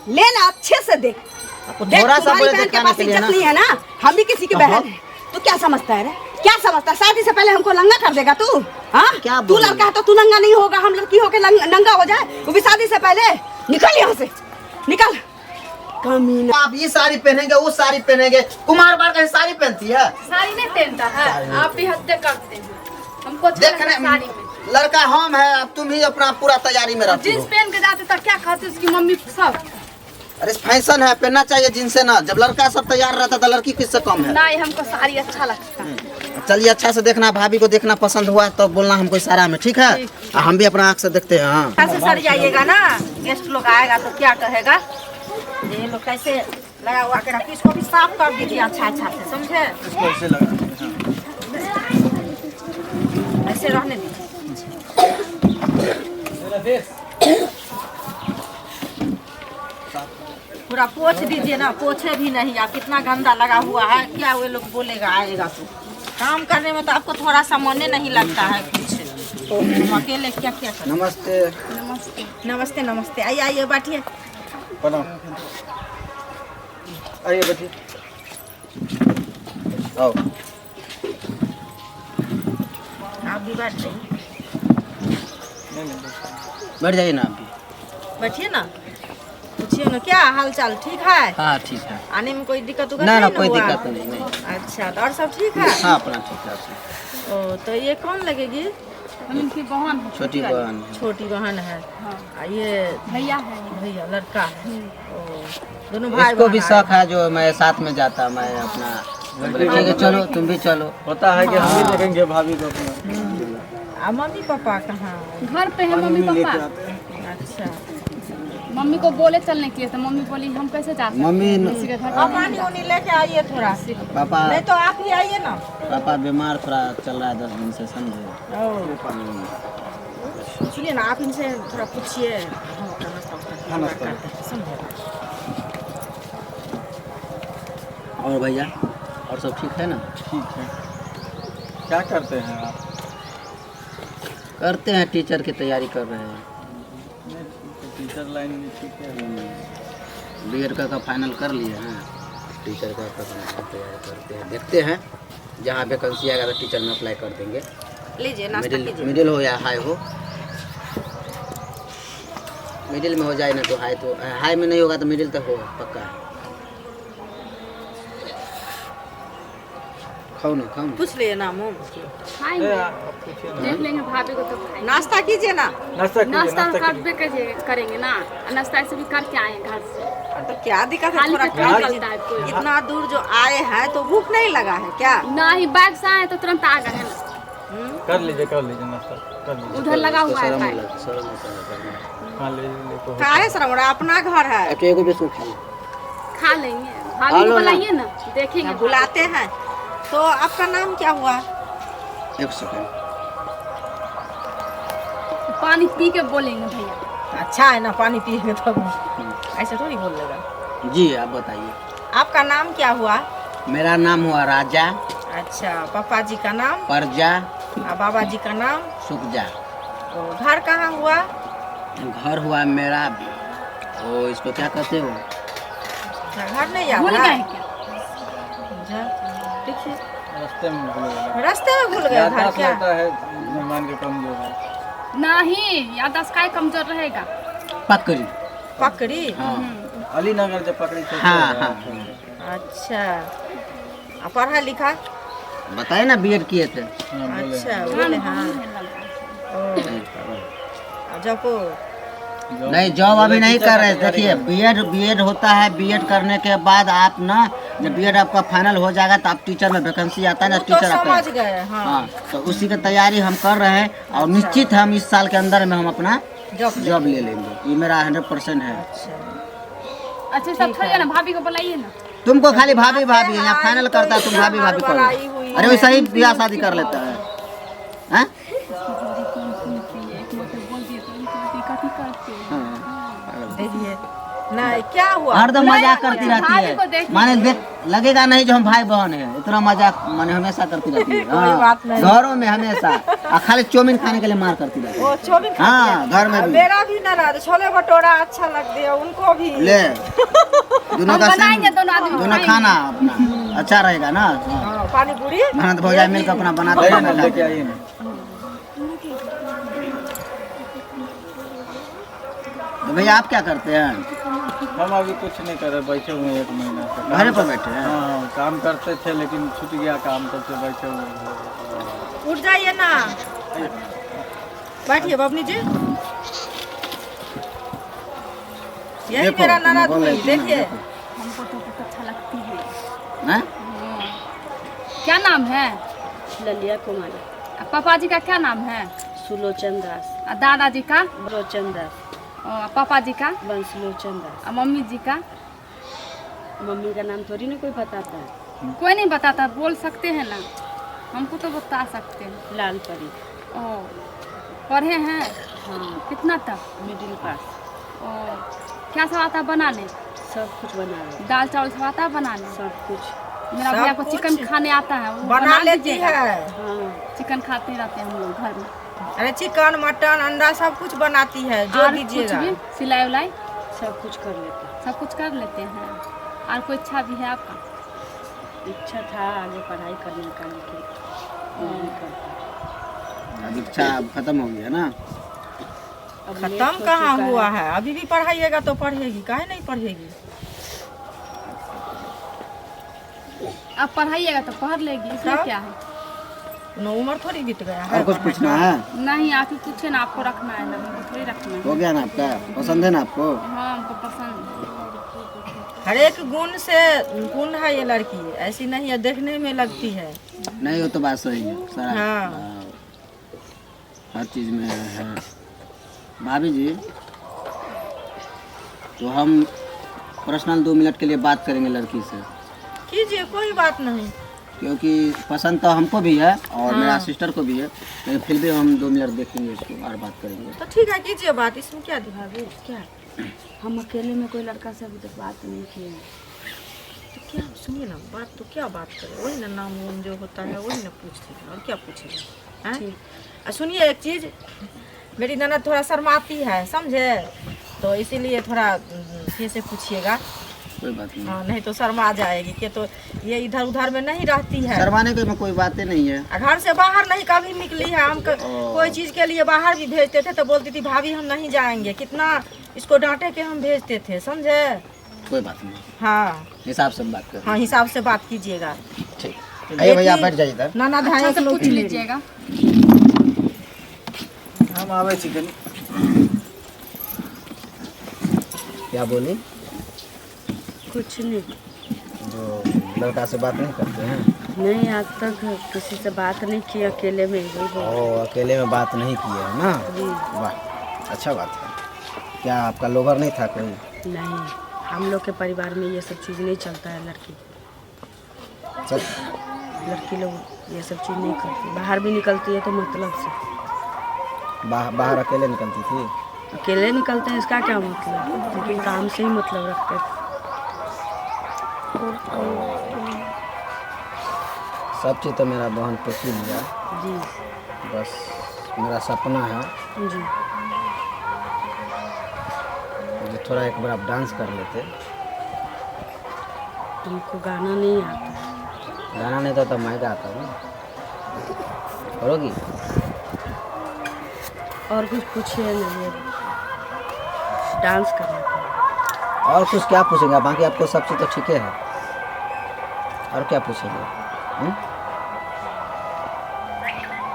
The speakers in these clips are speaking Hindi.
लेना अच्छे से देख। थोड़ा सा बोले बहन के पास इज्जत नहीं है ना, हम भी किसी की बहन है। तू क्या समझता है रे? क्या समझता है? शादी से पहले हमको नंगा कर देगा तू? हाँ, तू लड़का है तो तू नंगा नहीं होगा, हम लड़की होके नंगा हो जाए, वो भी शादी से पहले। निकल यहाँ से, निकल। कमीना। आप ये साड़ी पहनेंगे, वो साड़ी पहनेंगे, कुमार बार का साड़ी पहनती है? साड़ी नहीं पहनता है, आप भी हत्या करते हैं। हमको देखने साड़ी में लड़का हम है, अब तुम ही अपना पूरा तैयारी में रहती हो। जींस पहन के जाते तो क्या खाते उसकी मम्मी सब। अरे फैशन है, पहनना चाहिए जींस से ना। जब लड़का सब तैयार रहता तो लड़की किससे कम है? नहीं, हमको साड़ी अच्छा लगता है। चलिए अच्छा से देखना, भाभी को देखना, पसंद हुआ तो बोलना हमको इशारा में, ठीक है? हम भी अपना आँख से देखते हैं। हाँ कैसे सर जाइएगा ना, गेस्ट लोग आएगा तो क्या कहेगा? ये लोग कैसे लगा हुआ के रखी, इसको भी साफ कर दीजिए अच्छा से, समझे? इसको ऐसे लगा, ऐसे रहने दीजिए। पूरा पोछ दीजिए ना, पोछे भी नहीं, आप कितना गंदा लगा हुआ है। क्या वो लोग बोलेगा आएगा तो? काम करने में तो आपको थोड़ा सा मन नहीं लगता है कुछ, तो हम अकेले क्या क्या करें? नमस्ते। नमस्ते नमस्ते नमस्ते, आइए आइए बैठिए। प्रणाम। आइए बैठिए। आओ आप भी बैठ जाइए, बैठ जाइए ना, आप भी बैठिए ना। पूछिए ना, क्या हाल चाल? ठीक है? हाँ ठीक है। आने में कोई दिक्कत ना ना, नहीं कोई हुआ? दिक्कत नहीं। अच्छा, तो और सब ठीक है? हाँ अपना ठीक है। ओ, तो ये कौन लगेगी? उनकी बहन है, छोटी बहन है। छोटी बहन है। ये भैया है। भैया लड़का है। ओ, दोनों भाई इसको भी बहन शौक है, जो मैं साथ में जाता, मैं अपना बोले ठीक है चलो तुम भी चलो। होता है कि हम भी देखेंगे भाभी को अपना। आ, मम्मी पापा कहाँ? घर पे है मम्मी पापा। अच्छा, मम्मी को बोले चलने के लिए तो मम्मी बोली हम कैसे जा सकते मम्मी हैं? किसी के घर और पानी उनी लेके आइए थोड़ा, पापा नहीं तो आप ही आइए ना। पापा बीमार थोड़ा चल रहा है 10 दिन से, समझे? सुनिए ना, आप इनसे थोड़ा पूछिए, हम अपना नाश्ता करते हैं, समझे? और भैया और सब ठीक है ना? ठीक है। क्या करते हैं आप? करते हैं, टीचर की तैयारी कर रहे हैं। टीचर लाइन में ठीक है। बीएड का फाइनल कर लिए हैं, टीचर का तैयारी करते हैं। देखते हैं जहाँ वैकेंसी आएगा तो टीचर में अप्लाई कर देंगे। लीजिए नाश्ता कीजिए। मिडिल हो या हाई हो, मिडिल में हो जाए ना तो हाई में नहीं होगा तो मिडिल तक हो, पक्का है। खाओ ना, खाओ ना। पूछ लिए ना मुँह। खाएंगे, आप पूछिए ना। देख लेंगे भाभी को तो खाएंगे। नाश्ता कीजिए ना। नाश्ता कीजिए, नाश्ता नाश्ता करबे करेंगे ना, नाश्ता ऐसे भी करके आए हैं घर से। तो क्या दिक्कत है? खाली थोड़ा पेट खा नहीं लीजिए। चलता है कोई। इतना दूर जो आए हैं तो भूख नहीं लगा है क्या? नहीं, बैग से आए तो तुरंत आ गए हैं ना। कर लीजिए नाश्ता कर लीजिए। उधर लगा हुआ है शर्म बैग। लग- शर्म होता है। हाँ ले तो काहे शर्म हो रहा है? अपना घर है। अच्छा एगो बिस्कुट खाइए। खा लेंगे, भाभी को बुलाइए ना, देखेंगे। बुलाते हैं। तो आपका नाम क्या हुआ? एक सेकंड। पानी पी के बोलेंगे भैया। अच्छा है ना, पानी पिएंगे तो ऐसे थोड़ी बोलेगा। जी आप बताइए। आपका नाम क्या हुआ? मेरा नाम हुआ राजा। अच्छा, पापा जी का नाम? परजा और बाबा जी का नाम? सुखजा। तो घर कहाँ हुआ? घर हुआ मेरा, वो इसको क्या कहते हो? घर नहीं याद भूल है? गए क्या? देखिए, रास्ते में भूल गए। रास्ते में भूल गए घर याददाश्त क्या? लगता है मेहमान के कमजोर है। नहीं, याददाश्त का कमजोर रहेगा। पकड़ी। पकड़ी? हाँ अली नगर जब पकड़ी थे। हाँ हाँ। अच्छा, और पढ़ा लिखा? बताए ना बीएड किए थे। अच्छा बोले हाँ। जब को नहीं जॉब अभी नहीं कर रहे। देखिए बीएड होता है, बीएड करने के बाद आप ना, जब बीएड आपका फाइनल हो जाएगा तो आप टीचर में वैकेंसी आता है ना, तो टीचर समझ आपका। गए। हाँ, हाँ तो उसी की तैयारी हम कर रहे हैं और निश्चित हम इस साल के अंदर में हम अपना जॉब ले लेंगे। ये मेरा 100% है। अच्छा सब छोड़िए ना, भाभी को बुलाइए ना। तुमको खाली भाभी भाभी यहाँ फाइनल करता है, तुम भाभी भाभी करो। अरे वैसा ही ब्याह शादी कर लेता है, हाँ? देखिए नहीं क्या हुआ? हरदम मजाक करती रहती भाभी को है, देखिए। माने देख लगेगा नहीं जो हम भाई बहन है, इतना मजाक माने हमेशा करती रहती है। हाँ, बात नहीं। घरों में हमेशा और खाली चौमिन खाने के लिए मार करती रहती है। वो चौमिन खाती हाँ, है। घर में भी मेरा भी ना रहा, छोले भटूरा अच्छा लगती है उनको भी। ले दोनों हम का बनाएंगे, सेम, दोनों आदमी दोनों खाएंगे। खाना अपना अच्छा रहेगा ना। हाँ, हाँ, पानी पूरी मेहनत भौजाई मिलकर अपना बनाते ले हैं ना, ना, लेके आइए ना। तो भैया आप क्या करते हैं? हम अभी कुछ नहीं कर रहे, बैठे हुए हैं 1 महीना से। घर पर बैठे हैं? हाँ, काम करते थे लेकिन छूट गया काम, तब से बैठे हुए हैं। उठ जाइए ना, बैठिए बबनी जी। यही देखो, मेरा तुम ननद बोल रही हुई, थी ना, देखिए। देखो। हमको तो बहुत अच्छा लगती है। हैं? क्या नाम है? ललिया कुमारी, पापा जी का क्या नाम है? सुलोचन दास, दादाजी का? लोचन दास, पापा जी का? बंसलोचन दास। मम्मी जी का? मम्मी का नाम थोड़ी ना कोई बताता है। कोई नहीं बताता, बोल सकते हैं ना, हमको तो बता सकते हैं। लाल परी। ओ, पढ़े हैं? हाँ, कितना तक? Middle pass. ओ, क्या सब आता है बनाने? सब कुछ बना रहे, दाल चावल सब आता है बनाने? सब कुछ। मेरा सब भैया को कुछ चिकन खाने आता है, वो बना लेती दीजिएगा। है। हाँ, चिकन खाते रहते हैं हम लोग घर में। अरे चिकन मटन अंडा सब कुछ बनाती है, जो और कुछ दीजिएगा। भी सिलाई उलाई सब कुछ कर लेते। सब कुछ कर लेते हैं। और कोई इच्छा भी है आपका? इच्छा था आगे पढ़ाई करने का, लेकिन नहीं करता। अब इच्छा अब खत्म हो गया ना। अब लेट खत्म हो कहाँ चुका हुआ है। है? अभी भी पढ़ाइएगा तो पढ़ेगी, काहे नहीं पढ़ेगी? आप पढ़ाइएगा तो पढ़ लेगी, इसमें हाँ। क्या है? न उम्र थोड़ी बीत गया है। और कुछ पूछना है? नहीं, आप ही पूछे ना, आपको रखना है ना, हमको थोड़ी रखना है। हो गया ना आपका? पसंद है ना आपको? हाँ, हमको पसंद है। हर एक गुण से गुण है ये लड़की, ऐसी नहीं है देखने में लगती है। नहीं, वो तो बात सही है सारा। हाँ। हर चीज में है। भाभी जी, तो हम पर्सनल 2 मिनट के लिए बात करेंगे लड़की से, कीजिए, कोई बात नहीं। क्योंकि पसंद तो हमको भी है और हाँ। मेरा सिस्टर को भी है, लेकिन फिर भी हम 2 मिनट देखेंगे उसको और बात करेंगे। तो ठीक है, कीजिए बात, इसमें क्या दिखावे? क्या हम अकेले में कोई लड़का से अभी तक बात नहीं किए। तो क्या सुनिए ना, बात तो क्या बात करें, वही ना नाम वाम जो होता है वही ना पूछते हैं, और क्या पूछेगा? हैं? और सुनिए एक चीज़, मेरी ननद थोड़ा शर्माती है, समझे? तो इसीलिए थोड़ा फिर से पूछिएगा। कोई बात नहीं। हाँ, नहीं तो शर्मा जाएगी कि तो ये इधर उधर में नहीं रहती है। शर्माने के में कोई बातें नहीं है। घर से बाहर नहीं कभी निकली है। हम कोई चीज़ के लिए बाहर भी भेजते थे तो बोलती थी भाभी हम नहीं जाएंगे, कितना इसको डांटे के हम भेजते थे, समझे? कोई बात नहीं, हाँ हिसाब से बात कर। हाँ, हिसाब से बात कीजिएगा। ठीक। आइए भैया, आप बैठ जाइए इधर। ना अच्छा से पूछ लीजिएगा। हम आवे चिकन। क्या बोली? कुछ नहीं, जो लड़का से बात नहीं करते हैं? नहीं आज तक किसी से बात नहीं की, अकेले में ही हुई। ओ, अकेले में बात नहीं किया है ना? जी वाह, अच्छा बात है। क्या आपका लोभर नहीं था कोई? नहीं, हम लोग के परिवार में ये सब चीज़ नहीं चलता है। लड़की लोग ये सब चीज़ नहीं करती, बाहर भी निकलती है तो मतलब से। बाहर अकेले निकलती थी? अकेले निकलते हैं इसका क्या मतलब, लेकिन काम से ही मतलब रखते हैं। सब चीज़ तो मेरा बहन पूछ ही लिया, जी बस मेरा सपना है जी। जो थोड़ा एक बार आप डांस कर लेते। तुमको गाना नहीं आता? गाना नहीं था तो मैं गाता हूँ, करोगी? और कुछ पूछिए नहीं, डांस करना था। और कुछ क्या पूछेंगे? बाकी आपको सब चीज़ तो ठीक है, और क्या पूछेंगे?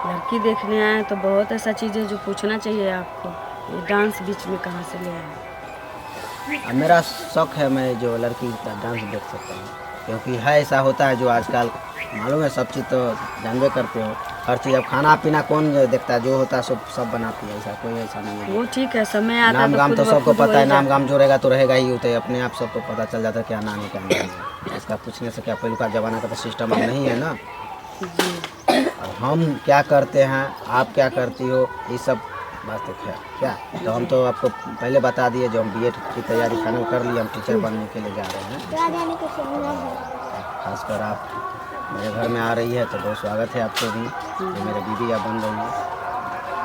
लड़की देखने आए तो बहुत ऐसा चीज़ है जो पूछना चाहिए आपको। ये डांस बीच में कहाँ से ले आए? अब मेरा शौक है, मैं जो लड़की का डांस देख सकता हूँ, क्योंकि है ऐसा होता है जो आजकल मालूम है, सब चीज़ तो जानबे करते हो, हर चीज़। अब खाना पीना कौन देखता है? जो होता है सब बनाती है, ऐसा कोई ऐसा नहीं है। वो ठीक है, समय आता नाम है गाम तो खुद ब सबको खुद पता है, वही नाम जाता गाम जोड़ेगा तो रहेगा ही, होता है अपने आप सबको पता चल जाता है क्या नाम है क्या नहीं है। इसका पूछने से क्या, पहले का ज़माना का तो सिस्टम अब नहीं है ना। है। जी और हम क्या करते हैं, आप क्या करती हो, ये सब बात तो क्या तो हम तो आपको पहले बता दिए, जो हम बीएड की तैयारी फाइनल कर लिए, हम टीचर बनने के लिए जा रहे हैं। खासकर आप मेरे घर में आ रही है तो बहुत स्वागत है आपको भी, जो मेरे बीवी आप बन रही है,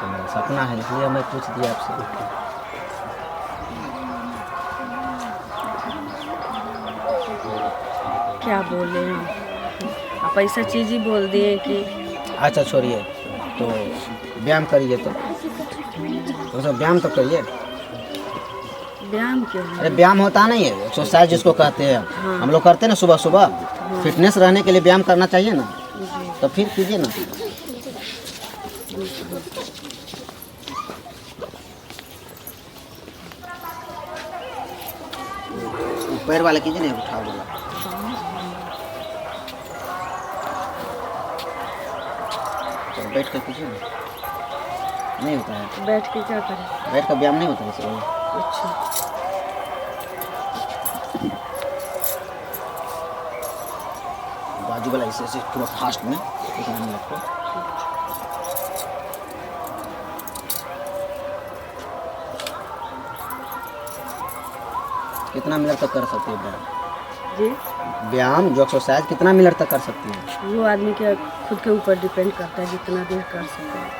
तो मेरा सपना है, इसलिए हमें पूछ दिया आपसे। क्या बोले हम, आप ऐसा चीज़ ही बोल दिए कि अच्छा छोड़िए, तो व्यायाम करिए, तो व्यायाम तो करिए। व्यायाम क्या है? अरे व्यायाम होता नहीं है, एक्सरसाइज जिसको कहते हैं, हम लोग करते हैं ना सुबह सुबह, फिटनेस रहने के लिए व्यायाम करना चाहिए ना, तो फिर कीजिए ना। पैर वाले कीजिए ना, उठा बोला। तो बैठ कर कीजिए ना, नहीं होता है। बैठ के क्या करें? बैठ कर व्यायाम नहीं होता है सर। अच्छा, बाजू वाला ऐसे पूरा फास्ट में इतना नहीं लगता। कितना मिनट तक कर सकते हैं व्यायाम? जी व्यायाम जो एक्सरसाइज कितना मिनट तक कर सकती हैं? वो आदमी के खुद के ऊपर डिपेंड करता है, जितना देर कर सकते हैं।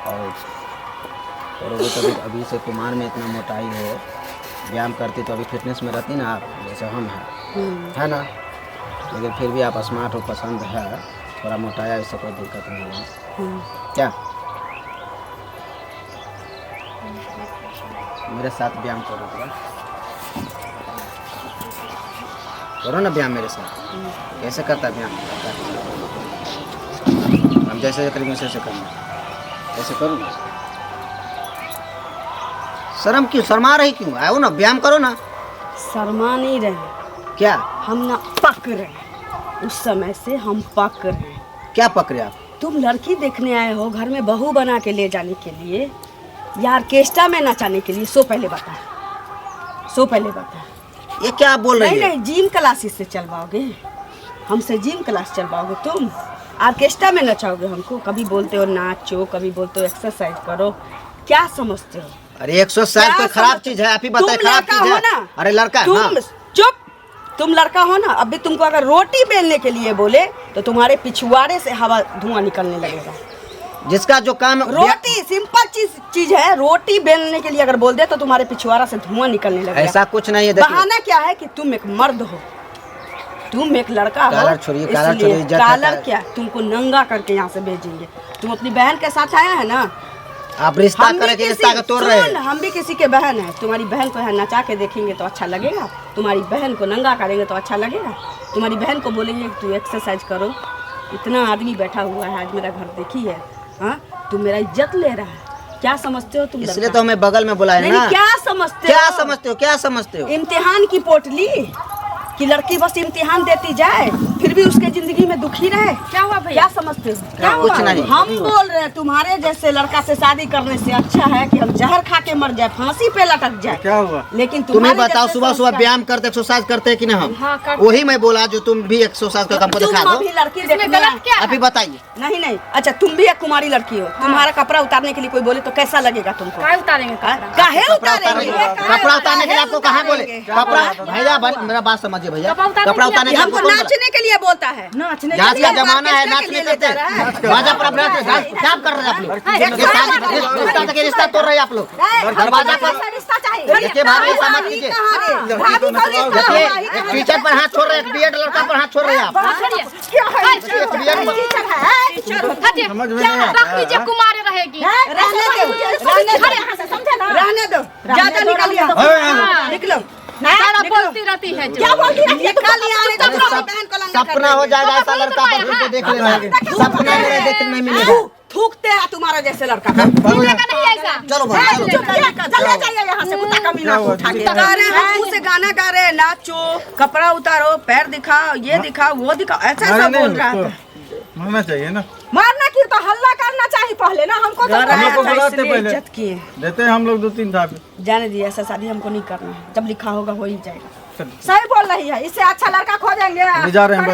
और वो तो अभी से कुमार में इतना मोटाई हो, व्यायाम करती तो अभी फिटनेस में रहती ना आप, जैसे हम हैं, है ना। लेकिन फिर भी आप स्मार्ट हो, पसंद है, थोड़ा मोटाया, इससे कोई दिक्कत नहीं है क्या? मेरे साथ व्यायाम करो, करो ना व्यायाम मेरे साथ। कैसे करता है व्यायाम? हम जैसे करेंगे वैसे करना, कैसे करूँ? शर्म क्यों, शर्मा रही क्यों? आओ ना, व्यायाम करो ना। शर्मा नहीं रहे, क्या हम ना पक रहे, उस समय से हम पक रहे। क्या पकड़े आप? तुम लड़की देखने आए हो घर में बहू बना के ले जाने के लिए या ऑर्केस्ट्रा में नचाने के लिए? सो पहले बता। ये क्या आप बोल रही नहीं है? नहीं, जिम क्लासेस से चलवाओगे हमसे? जिम क्लास चलवाओगे तुम? ऑर्केस्ट्रा में नचाओगे हमको? कभी बोलते हो नाचो, कभी बोलते हो एक्सरसाइज करो, क्या समझते हो? अरे एक्सरसाइज कोई खराब चीज है? आप ही बताए, खराब चीज है? अरे लड़का, हाँ। चुप, तुम लड़का हो ना। अभी तुमको अगर रोटी बेलने के लिए बोले तो तुम्हारे पिछुआड़े से हवा धुआं निकलने लगेगा। जिसका जो काम रोटी सिंपल चीज है, रोटी बेलने के लिए अगर बोल दे तो तुम्हारे पिछुआड़ा से धुआं निकलने लगेगा। ऐसा कुछ नहीं है। बहाना क्या है कि तुम एक मर्द हो, तुम एक लड़का हो, कालर छोड़िए, कालर क्या, तुमको नंगा करके यहाँ से भेजेंगे। तुम अपनी बहन के साथ आया है ना, आप रिश्ता करे के रिश्ता का तोड़ रहे हैं। हम भी किसी के बहन है, तुम्हारी बहन को यहाँ नचा के देखेंगे तो अच्छा लगेगा? तुम्हारी बहन को नंगा करेंगे तो अच्छा लगेगा? तुम्हारी बहन को बोलेंगे कि तू एक्सरसाइज करो? इतना आदमी बैठा हुआ है, आज मेरा घर देखी है, हाँ? तुम मेरा इज्जत ले रहा है, क्या समझते हो तुम? इसलिए तो हमें बगल में बुलाया ना। क्या समझते हो? इम्तिहान की पोटली कि लड़की बस इम्तिहान देती जाए फिर भी उसके जिंदगी में दुखी रहे? क्या हुआ भैया? क्या समझते हो? क्या कुछ हुआ? नहीं। हम बोल रहे हैं तुम्हारे जैसे लड़का से शादी करने से अच्छा है कि हम जहर खा के मर जाए, फांसी पे लटक जाए। क्या हुआ? लेकिन तुम्हें बताओ, सुबह सुबह व्यायाम करते, एक्सरसाइज करते कि नहीं? हम वही मैं बोला, जो तुम भी एक्सरसाइज का हमको दिखा दो। लड़की देखने अभी बताइए। नहीं, अच्छा तुम भी एक कुमारी लड़की हो, तुम्हारा कपड़ा उतारने के लिए कोई बोले तो कैसा लगेगा तुमको? काहे उतारेंगे? कपड़ा उतारने के लिए आपको कहाँ बोले? कपड़ा भैया, मेरा बात समझिए भैया, कपड़ा उतारने के लिए हमको नाचने के लिए बोलता है। नाचने का जमाना है, नाचने करते बाजा पर क्या कर रहे हैं आप लोग? रिश्ता तोड़ रहे हैं आप लोग दरवाजा पर। देखिए भाभी, समझ लीजिए, टीचर पर हाथ छोड़ रहे हैं, बीएड लड़का पर हाथ छोड़ रहे हैं आप। समझ में नहीं आता है। कुमारी रहेगी। रहने दो, ज्यादा निकलिए, निकलो। बोलती रहती है जो। क्या बोलती है? सपना हो जाएगा ऐसा लड़का पर फिर देख लेना, सपना मेरे देखने नहीं मिलेगा। थूकते हैं तुम्हारा जैसे लड़का। चलो भाई, चलो चले जाइए यहाँ से, कुत्ता कमीना को उठा के। गा रहे हैं, मुंह से गाना गा रहे हैं, नाचो, कपड़ा उतारो, पैर दिखाओ, ये दिखाओ, वो दिखाओ, ऐसा ऐसा बोल रहा है। मारना चाहिए ना, मारना क्यों? तो हल्ला करना चाहिए पहले ना। हमको तो बुलाते पहले, इज्जत किए देते हैं हम लोग 2-3 था। जाने दिए, ऐसा शादी हमको नहीं करना है, जब लिखा होगा हो ही जाएगा। सही बोल रही है, इससे अच्छा लड़का खोजेंगे। जा रहे हैं।